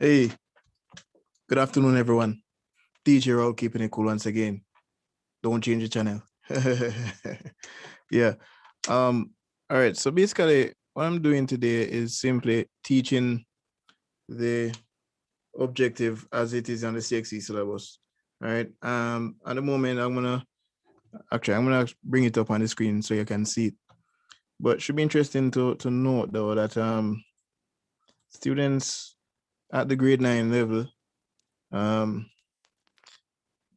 Hey, good afternoon, everyone. DJ Roll keeping it cool once again. Don't change the channel. Yeah. Um. All right. So basically, what I'm doing today is simply teaching the objective as it is on the CXE syllabus. All right. At the moment, I'm gonna bring it up on the screen so you can see it. But it should be interesting to note though that students at the grade 9 level um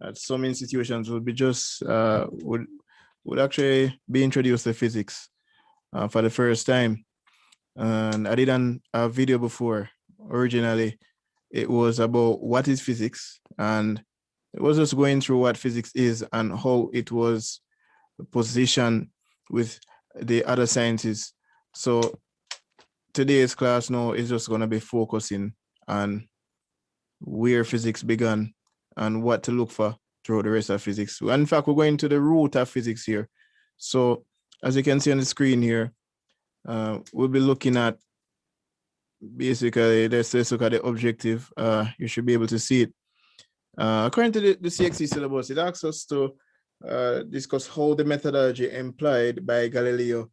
at some institutions would be just would actually be introduced to physics for the first time. And I did a video before. Originally, it was about what is physics, and it was just going through what physics is and how it was positioned with the other sciences. So today's class now is just going to be focusing on where physics began and what to look for throughout the rest of physics. In fact, we're going to the root of physics here. So as you can see on the screen here, we'll be looking at basically, let's look at the objective. You should be able to see it. According to the CXC syllabus, it asks us to discuss how the methodology employed by Galileo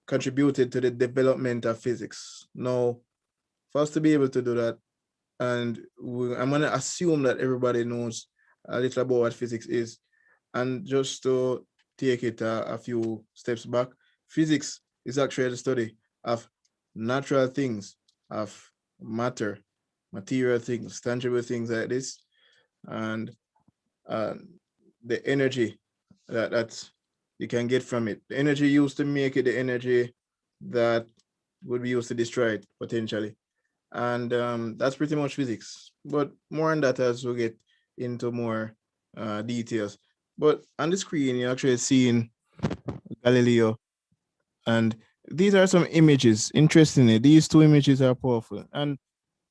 contributed to the development of physics. Now, for us to be able to do that, and I'm going to assume that everybody knows a little about what physics is. And just to take it a few steps back, physics is actually the study of natural things, of matter, material things, tangible things like this, and uh, the energy that you can get from it. The energy used to make it, the energy that would be used to destroy it potentially. And that's pretty much physics. But more on that as we get into more details. But on the screen, you're actually seeing Galileo, and these are some images. Interestingly, these two images are powerful. And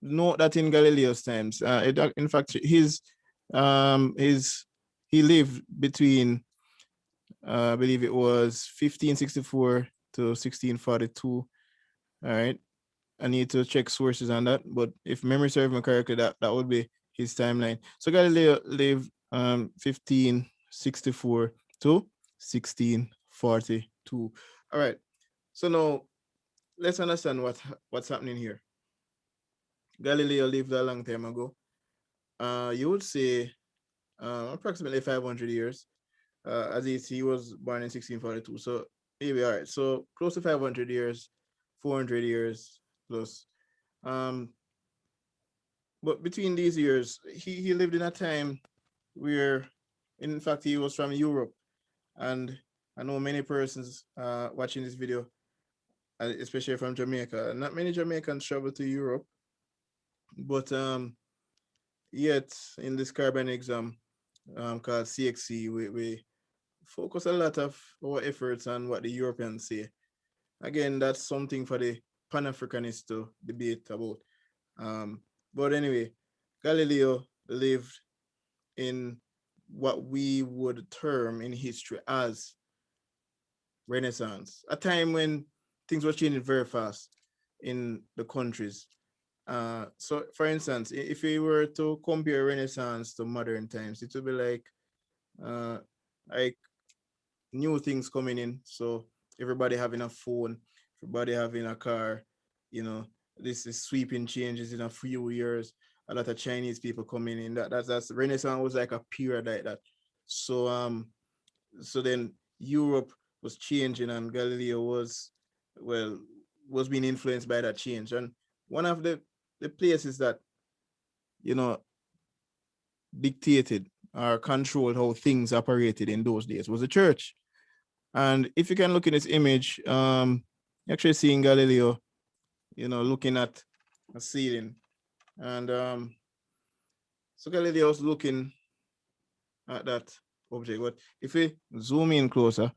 note that in Galileo's times, in fact, his he lived between, I believe it was 1564 to 1642. All right. I need to check sources on that, but if memory serves me correctly, that would be his timeline. So Galileo lived 1564 to 1642. All right. So now let's understand what's happening here. Galileo lived a long time ago. You would say approximately 500 years. As he was born in 1642. So maybe all right. So close to 500 years, 400 years plus. Um, But between these years, he lived in a time where, in fact, he was from Europe. And I know many persons watching this video, especially from Jamaica. Not many Jamaicans travel to Europe, but yet in this carbon exam called CXC, we focus a lot of our efforts on what the Europeans say. Again, that's something for the Pan Africanists to debate about. But anyway, Galileo lived in what we would term in history as Renaissance, a time when things were changing very fast in the countries. So, for instance, if we were to compare Renaissance to modern times, it would be uh, like new things coming in. So everybody having a phone, everybody having a car, you know, this is sweeping changes in a few years. A lot of Chinese people coming in. That's Renaissance was like a period like that. So so then Europe was changing and Galileo well was being influenced by that change. And one of the places that you know dictated or controlled how things operated in those days was the church. And if you can look in this image, you're actually seeing Galileo, looking at a ceiling. And so Galileo was looking at that object. But if we zoom in closer,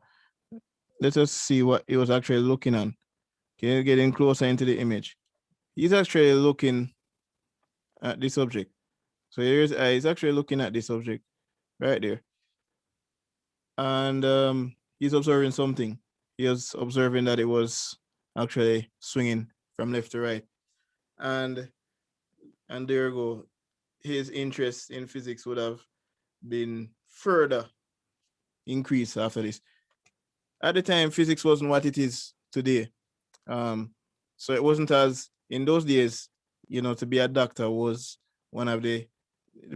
let us see what he was actually looking at. Okay, getting closer into the image. He's actually looking at this object. So he's actually looking at this object right there. And he's observing something. He was observing that it was actually swinging from left to right. And And there you go. His interest in physics would have been further increased after this. At the time, physics wasn't what it is today. Um, so it wasn't as in those days, to be a doctor was one of the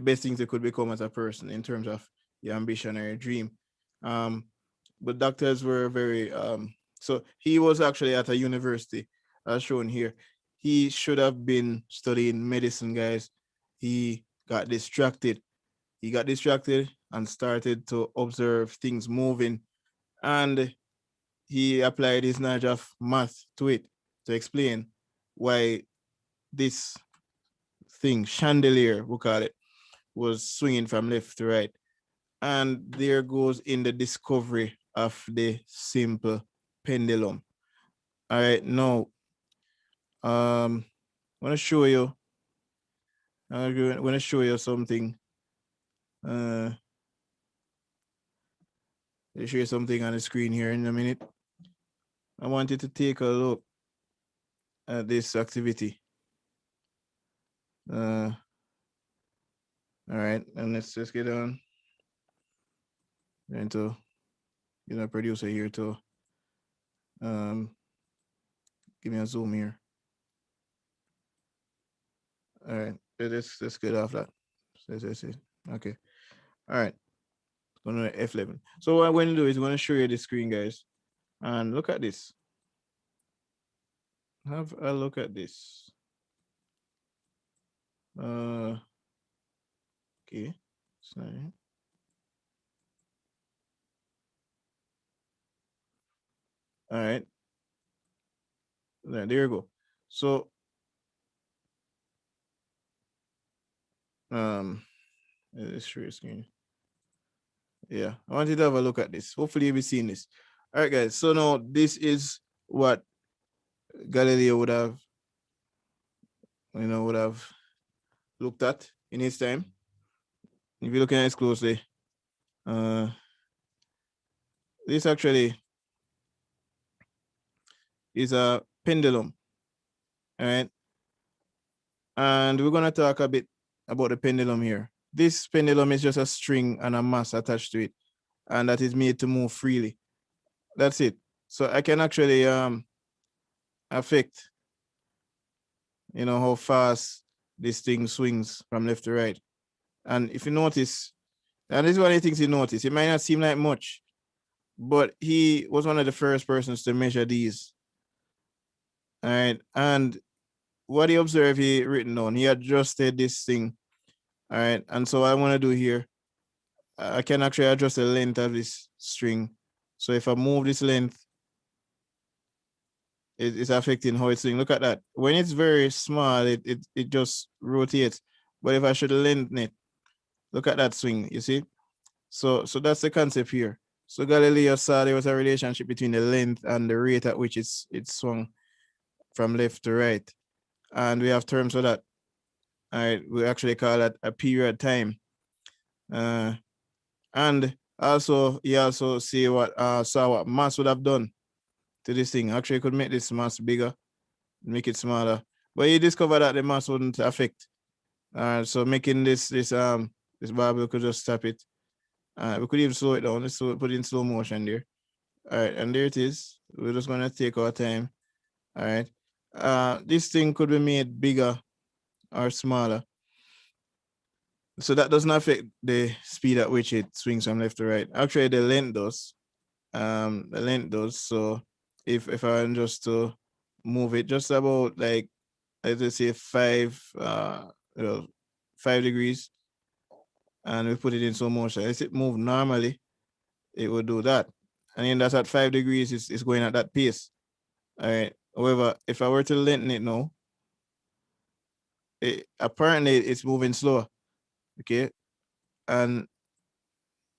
best things you could become as a person in terms of your ambition or your dream. Um, but doctors were very so he was actually at a university as shown here. He should have been studying medicine, guys. He got distracted. He got distracted and started to observe things moving, and he applied his knowledge of math to it to explain why this thing, chandelier, we call it, was swinging from left to right. And there goes in the discovery of the simple pendulum. All right, now I want to show you. I'm going to show you something. I'll show you something on the screen here in a minute. I want you to take a look at this activity. All right, and let's just get on. Going to a producer here to give me a zoom here. All right, let's get off that. Okay. All right. Going to F11. So what I'm going to do is I'm going to show you the screen, guys. And look at this. Have a look at this. Okay. Sorry. All right. There you go. So let's show you screen. Yeah, I want you to have a look at this. Hopefully you'll be seeing this. All right, guys. So now this is what Galileo would have looked at in his time. If you're looking at it closely, this actually is a pendulum. All right. And we're going to talk a bit about the pendulum here. This pendulum is just a string and a mass attached to it, and that is made to move freely. That's it. So I can actually affect, how fast this thing swings from left to right. And if you notice, and this is one of the things you notice, it might not seem like much, but he was one of the first persons to measure these. All right. And what he observed, he written down, he adjusted this thing. All right. And so what I want to do here, I can actually adjust the length of this string. So if I move this length, it's affecting how it's swing. Look at that. When it's very small, it just rotates. But if I should lengthen it, look at that swing, you see? So that's the concept here. So Galileo saw there was a relationship between the length and the rate at which it swung from left to right. And we have terms for that. All right, we actually call that a period time. And also, he also saw what mass would have done to this thing. Actually, could make this mass bigger, make it smaller. But he discovered that the mass wouldn't affect. So making this barbell could just stop it. We could even slow it down. Let's put it in slow motion there. All right, and there it is. We're just gonna take our time. All right. This thing could be made bigger or smaller. So that doesn't affect the speed at which it swings from left to right. Actually, the length does. The length does. So if I want just to move it just about like, let's say 5 degrees, and we put it in slow motion. If it move normally, it would do that. And then that's at 5 degrees, it's going at that pace. All right. However, if I were to lengthen it now, apparently it's moving slower. Okay. And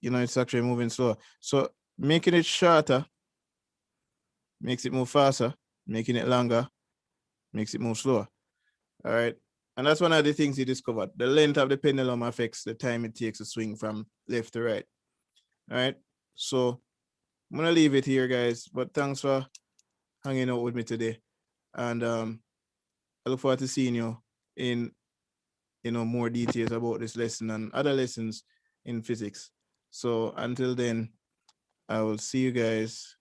it's actually moving slower. So making it shorter makes it move faster, making it longer makes it move slower. All right. And that's one of the things he discovered. The length of the pendulum affects the time it takes to swing from left to right. All right. So I'm going to leave it here, guys. But thanks for hanging out with me today. And I look forward to seeing you in more details about this lesson and other lessons in physics. So until then, I will see you guys